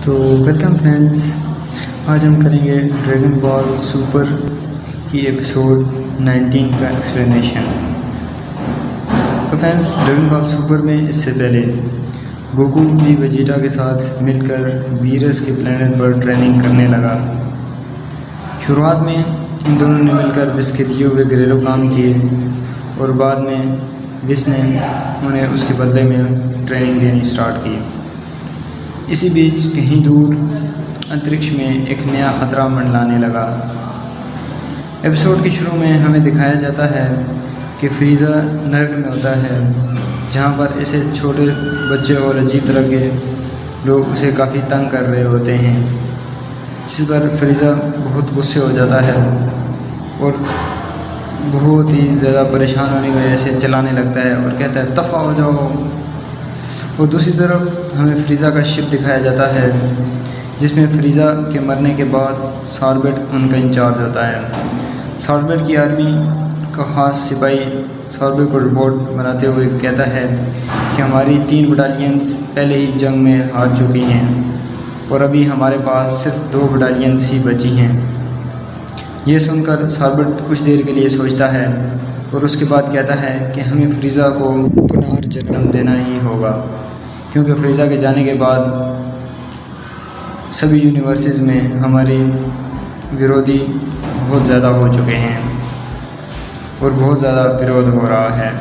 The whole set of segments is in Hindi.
तो वेलकम फ्रेंड्स, आज हम करेंगे ड्रैगन बॉल सुपर की एपिसोड 19 का एक्सप्लेनेशन। तो फ्रेंड्स, ड्रैगन बॉल सुपर में इससे पहले गोकू भी वेजिटा के साथ मिलकर वीरस के प्लेनेट पर ट्रेनिंग करने लगा। शुरुआत में इन दोनों ने मिलकर विस के दिए हुए घरेलू काम किए और बाद में विस ने उन्हें उसके बदले में ट्रेनिंग देनी स्टार्ट की। इसी बीच कहीं दूर अंतरिक्ष में एक नया ख़तरा मंडलाने लगा। एपिसोड के शुरू में हमें दिखाया जाता है कि फ्रीज़ा नर्क में होता है, जहाँ पर ऐसे छोटे बच्चे और अजीब तरह के लोग उसे काफ़ी तंग कर रहे होते हैं। इस पर फ्रीज़ा बहुत गुस्से हो जाता है और बहुत ही ज़्यादा परेशान होने की वजह से चलाने लगता है और कहता है दफ़ा हो जाओ। और दूसरी तरफ हमें फ्रीज़ा का शिप दिखाया जाता है, जिसमें फ्रीज़ा के मरने के बाद सॉर्बेट उनका इंचार्ज होता है। सॉर्बेट की आर्मी का ख़ास सिपाही सॉर्बेट को रिपोर्ट बनाते हुए कहता है कि हमारी 3 बटालियंस पहले ही जंग में हार चुकी हैं और अभी हमारे पास सिर्फ 2 बटालियंस ही बची हैं। ये सुनकर सॉर्बेट कुछ देर के लिए सोचता है और उसके बाद कहता है कि हमें फ्रीज़ा को पुनर्जन्म देना ही होगा, क्योंकि फ्रीज़ा के जाने के बाद सभी यूनिवर्सेस में हमारे विरोधी बहुत ज़्यादा हो चुके हैं और बहुत ज़्यादा विरोध हो रहा है।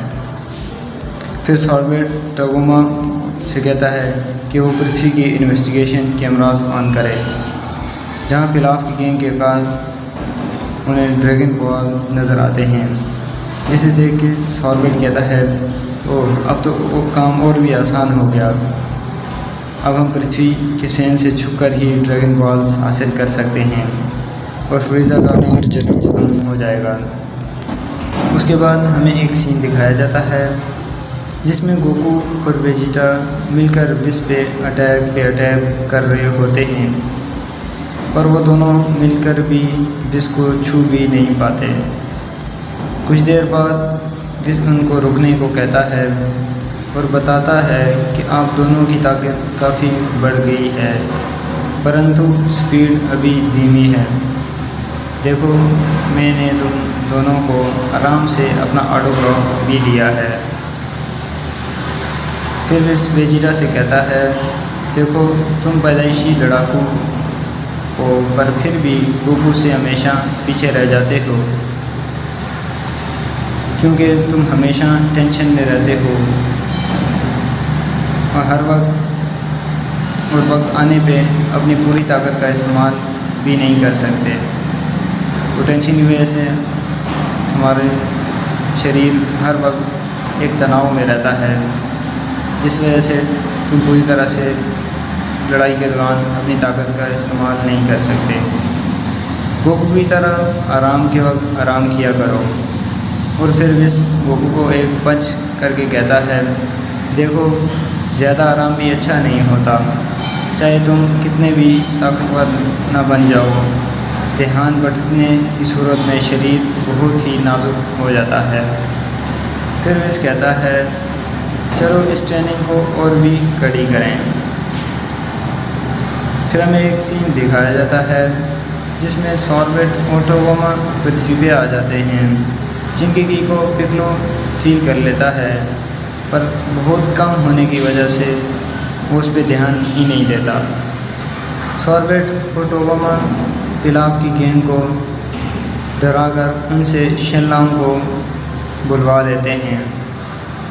फिर सॉर्बेट टगोमा से कहता है कि वो पृथ्वी की इन्वेस्टिगेशन कैमरास ऑन करे, जहाँ पिलाफ की गैंग के बाद उन्हें ड्रैगन बॉल नज़र आते हैं, जिसे देख के सॉर्बेट कहता है ओह, अब तो वो काम और भी आसान हो गया। अब हम पृथ्वी के सैन से छुपकर ही ड्रैगन बॉल्स हासिल कर सकते हैं और फ्रीज़ा का पुनर्जन्म हो जाएगा। उसके बाद हमें एक सीन दिखाया जाता है जिसमें गोकू और वेजिटा मिलकर विस पे अटैक कर रहे होते हैं, पर वो दोनों मिलकर भी विस को छू भी नहीं पाते। कुछ देर बाद विस उनको रुकने को कहता है और बताता है कि आप दोनों की ताकत काफ़ी बढ़ गई है, परंतु स्पीड अभी धीमी है। देखो, मैंने तुम दोनों को आराम से अपना ऑटोग्राफ भी दिया है। फिर विस वेजिटा से कहता है देखो, तुम पैदाइशी लड़ाकू हो, पर फिर भी गोकू से हमेशा पीछे रह जाते हो, क्योंकि तुम हमेशा टेंशन में रहते हो और हर वक्त आने पे अपनी पूरी ताकत का इस्तेमाल भी नहीं कर सकते। वो टेंशन की वजह से तुम्हारे शरीर हर वक्त एक तनाव में रहता है, जिस वजह से तुम पूरी तरह से लड़ाई के दौरान अपनी ताकत का इस्तेमाल नहीं कर सकते। गोकू की तरह आराम के वक्त आराम किया करो। और फिर विस गोकू को एक पंच करके कहता है देखो, ज़्यादा आराम भी अच्छा नहीं होता, चाहे तुम कितने भी ताकतवर ना बन जाओ, ध्यान भटकने की सूरत में शरीर बहुत ही नाजुक हो जाता है। फिर विस कहता है चलो इस ट्रेनिंग को और भी कड़ी करें। फिर हमें एक सीन दिखाया जाता है जिसमें सॉर्बेट और टगोमा पृथ्वी पे आ जाते हैं, जिनके की को पिक्लो फील कर लेता है, पर बहुत कम होने की वजह से वो उस पर ध्यान ही नहीं देता। सॉर्बेट और टगोमा पिलाफ की गैंग को डराकर उनसे शेनलॉन्ग को बुलवा लेते हैं।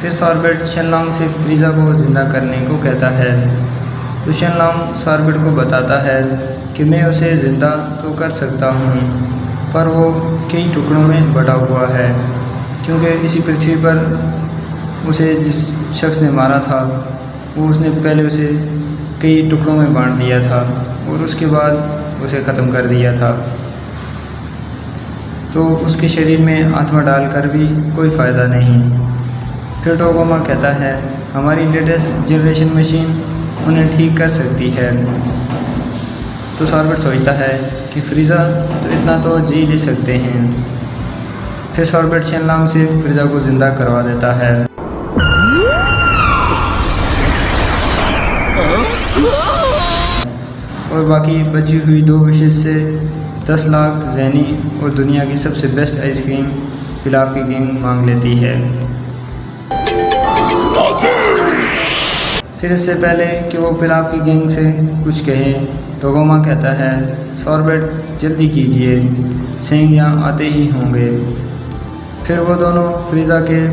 फिर सॉर्बेट शेनलॉन्ग से फ्रीज़ा को ज़िंदा करने को कहता है, तो शेनलॉन्ग सॉर्बेट को बताता है कि मैं उसे ज़िंदा तो कर सकता हूँ, पर वो कई टुकड़ों में बटा हुआ है, क्योंकि इसी पृथ्वी पर उसे जिस शख्स ने मारा था वो उसने पहले उसे कई टुकड़ों में बांट दिया था और उसके बाद उसे ख़त्म कर दिया था। तो उसके शरीर में आत्मा डालकर भी कोई फ़ायदा नहीं। फिर टोगोमा कहता है हमारी लेटेस्ट जनरेशन मशीन उन्हें ठीक कर सकती है। तो सॉर्बेट सोचता है कि फ्रीज़ा तो इतना तो जी ले सकते हैं। फिर सॉर्बेट शेनलॉन्ग से फ्रीज़ा को ज़िंदा करवा देता है। और बाकी बची हुई 2 विशेष से 10 लाख ज़ैनी और दुनिया की सबसे बेस्ट आइसक्रीम पिलाफ की गैंग मांग लेती है। फिर इससे पहले कि वो पिलाफ की गैंग से कुछ कहे, टोगोमा कहता है, सॉर्बेट जल्दी कीजिए, सेंग यहाँ आते ही होंगे। फिर वो दोनों फ्रीज़ा के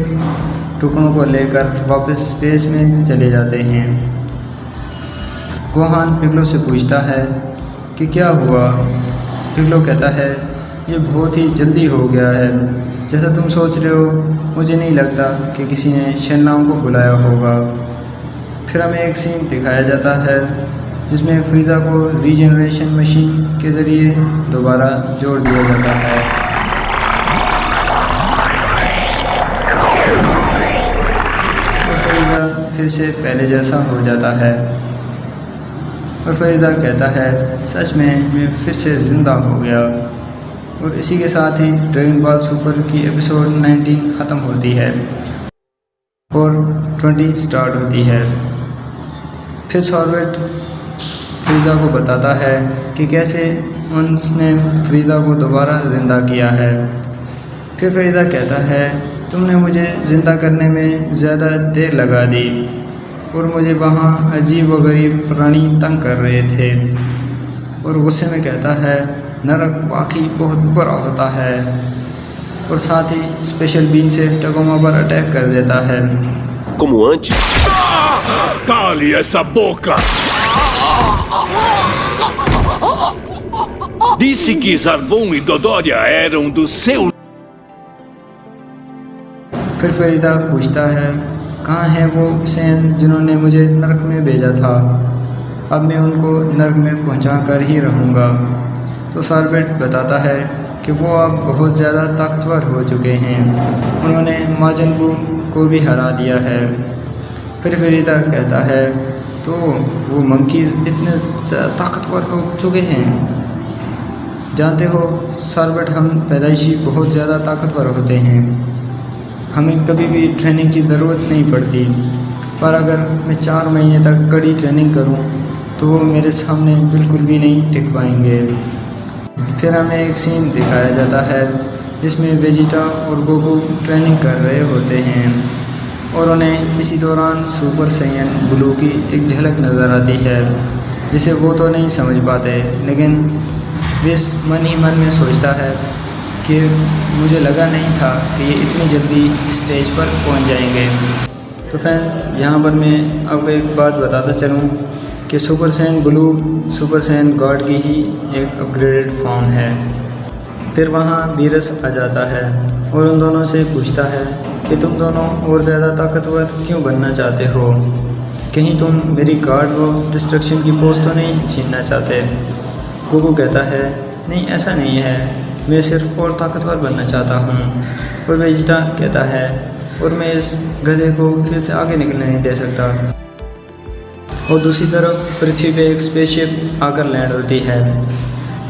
टुकड़ों को लेकर वापस स्पेस में चले जाते हैं। गोहान पिगलो से पूछता है कि क्या हुआ। पिगलो कहता है, ये बहुत ही जल्दी हो गया है, जैसा तुम सोच रहे हो मुझे नहीं लगता कि किसी ने शेनलाओं को बुलाया होगा। फिर हमें एक सीन दिखाया जाता है जिसमें फ्रीज़ा को रीजनरेशन मशीन के ज़रिए दोबारा जोड़ दिया जाता है। और फ्रीज़ा फिर से पहले जैसा हो जाता है और फ्रीज़ा कहता है, सच में मैं फिर से ज़िंदा हो गया। और इसी के साथ ही ड्रैगन बॉल सुपर की एपिसोड 19 ख़त्म होती है और 20 स्टार्ट होती है। फिर सॉर्बेट फ्रीज़ा को बताता है कि कैसे उसने फ्रीज़ा को दोबारा ज़िंदा किया है। फिर फ्रीज़ा कहता है, तुमने मुझे ज़िंदा करने में ज़्यादा देर लगा दी और मुझे वहाँ अजीब व गरीब प्राणी तंग कर रहे थे। और गुस्से में कहता है, नरक वाकई बहुत बुरा होता है। और साथ ही स्पेशल बीन से टोगोमा पर अटैक कर देता है। Como antes. Cale essa boca! Disse que Zarbon e Dodoria eram do seu. फिर फरीदा पूछता है, कहाँ है वो सैन जिन्होंने मुझे नरक में भेजा था। अब मैं उनको नरक में पहुँचा कर ही रहूँगा। तो सॉर्बेट बताता है कि वो अब बहुत ज़्यादा ताकतवर हो चुके हैं, उन्होंने माजन बू को भी हरा दिया है। फिर फरीदा कहता है, तो वो मंकीज़ इतने ताकतवर हो चुके हैं। जानते हो सॉर्बेट, हम पैदाइशी बहुत ज़्यादा ताकतवर होते हैं, हमें कभी भी ट्रेनिंग की ज़रूरत नहीं पड़ती, पर अगर मैं 4 महीने तक कड़ी ट्रेनिंग करूं तो वो मेरे सामने बिल्कुल भी नहीं टिक पाएंगे। फिर हमें एक सीन दिखाया जाता है जिसमें वेजिटा और गोकू ट्रेनिंग कर रहे होते हैं और उन्हें इसी दौरान सुपर सैयन ब्लू की एक झलक नज़र आती है, जिसे वो तो नहीं समझ पाते, लेकिन विस मन ही मन में सोचता है कि मुझे लगा नहीं था कि ये इतनी जल्दी स्टेज पर पहुंच जाएंगे। तो फ्रेंड्स, यहाँ पर मैं आपको एक बात बताता चलूँ कि super Saiyan blue super Saiyan God की ही एक अपग्रेडेड फॉर्म है। फिर वहाँ वीरस आ जाता है और उन दोनों से पूछता है कि तुम दोनों और ज़्यादा ताकतवर क्यों बनना चाहते हो, कहीं तुम मेरी गार्ड ऑफ डिस्ट्रक्शन की पोस्ट तो नहीं छीनना चाहते। गोकू कहता है, नहीं ऐसा नहीं है, मैं सिर्फ और ताकतवर बनना चाहता हूँ। और वेजिटा कहता है, और मैं इस गधे को फिर से आगे निकलने नहीं दे सकता। और दूसरी तरफ पृथ्वी पे एक स्पेसशिप आकर लैंड होती है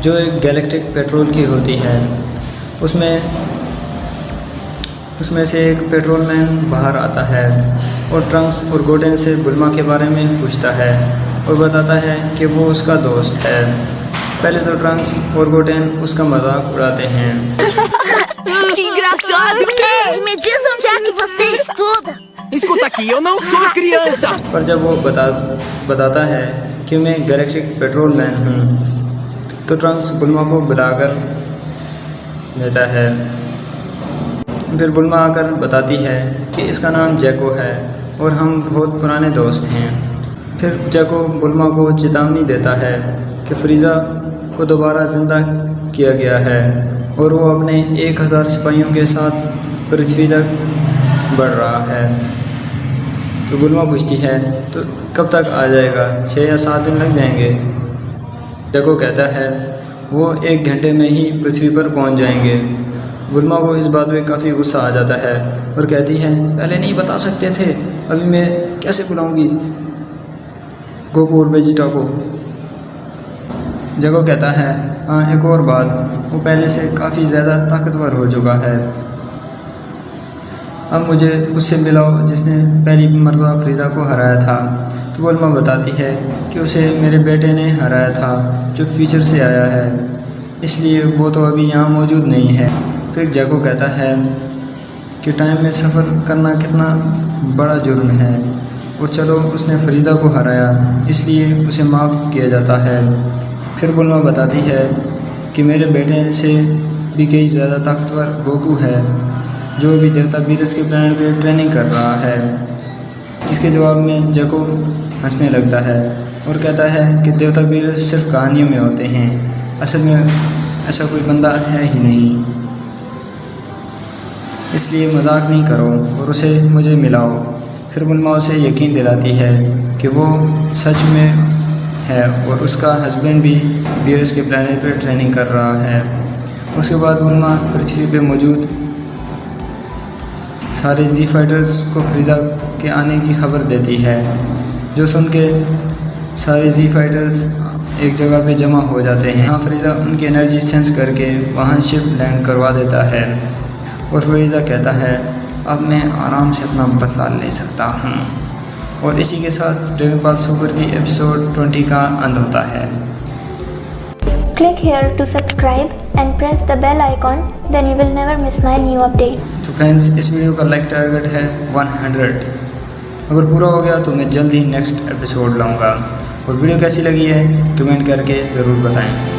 जो एक गैलेक्टिक पेट्रोल की होती है। उसमें से एक पेट्रोलमैन बाहर आता है और ट्रंक्स और गोटेन से बुल्मा के बारे में पूछता है और बताता है कि वो उसका दोस्त है। पहले तो ट्रंक्स और गोटेन उसका मजाक उड़ाते हैं। Que engraçado! Ei, me diz onde é que você estuda? Escuta aqui, eu não sou criança! पर जब वो बताता है कि मैं गैलेक्टिक पेट्रोलमैन हूँ तो ट्रंक्स बुल्मा को बुलाकर लेता है। फिर बुल्मा आकर बताती है कि इसका नाम जैको है और हम बहुत पुराने दोस्त हैं। फिर जैको बुल्मा को चेतावनी देता है कि फ्रीज़ा को दोबारा ज़िंदा किया गया है और वो अपने 1000 सिपाहियों के साथ पृथ्वी तक बढ़ रहा है। तो बुल्मा पूछती है, तो कब तक आ जाएगा, 6 या 7 दिन लग जाएंगे। जैको कहता है, वो 1 घंटे में ही पृथ्वी पर पहुंच जाएंगे। बुल्मा को इस बात में काफ़ी गुस्सा आ जाता है और कहती है, पहले नहीं बता सकते थे, अभी मैं कैसे बुलाऊंगी गोकू और वेजिटा को। जैको कहता है, हाँ एक और बात, वो पहले से काफ़ी ज़्यादा ताकतवर हो चुका है, अब मुझे उससे मिलाओ जिसने पहली मरतबा फ्रीदा को हराया था। तो बुल्मा बताती है कि उसे मेरे बेटे ने हराया था जो फ्यूचर से आया है, इसलिए वो तो अभी यहाँ मौजूद नहीं है। फिर जैको कहता है कि टाइम में सफ़र करना कितना बड़ा जुर्म है, और चलो उसने फरीदा को हराया इसलिए उसे माफ़ किया जाता है। फिर बुल्मा बताती है कि मेरे बेटे से भी कई ज़्यादा ताकतवर गोकू है जो अभी देवता बीरस के प्लैनेट पे ट्रेनिंग कर रहा है, जिसके जवाब में जैको हंसने लगता है और कहता है कि देवता बीरस सिर्फ कहानियों में होते हैं, असल में ऐसा कोई बंदा है ही नहीं, इसलिए मजाक नहीं करो और उसे मुझे मिलाओ। फिर बुल्मा उसे यकीन दिलाती है कि वो सच में है और उसका हस्बैंड भी बीरस के प्लैनेट पर ट्रेनिंग कर रहा है। उसके बाद बुल्मा पृथ्वी पे मौजूद सारे जी फाइटर्स को फरीदा के आने की खबर देती है, जो सुन के सारे जी फाइटर्स एक जगह पे जमा हो जाते हैं। यहाँ फरीदा उनकी एनर्जी सेंस करके वहाँ शिप लैंड करवा देता है और फरीदा कहता है अब मैं आराम से अपना बदला ले सकता हूँ। और इसी के साथ ड्रैगन बॉल सुपर की एपिसोड 20 का अंत होता है। Click here to subscribe and press the bell icon, then you will never miss my new update. तो फ्रेंड्स, इस वीडियो का लाइक टारगेट है 100। अगर पूरा हो गया तो मैं जल्द ही नेक्स्ट एपिसोड लाऊंगा। और वीडियो कैसी लगी है कमेंट करके ज़रूर बताएं।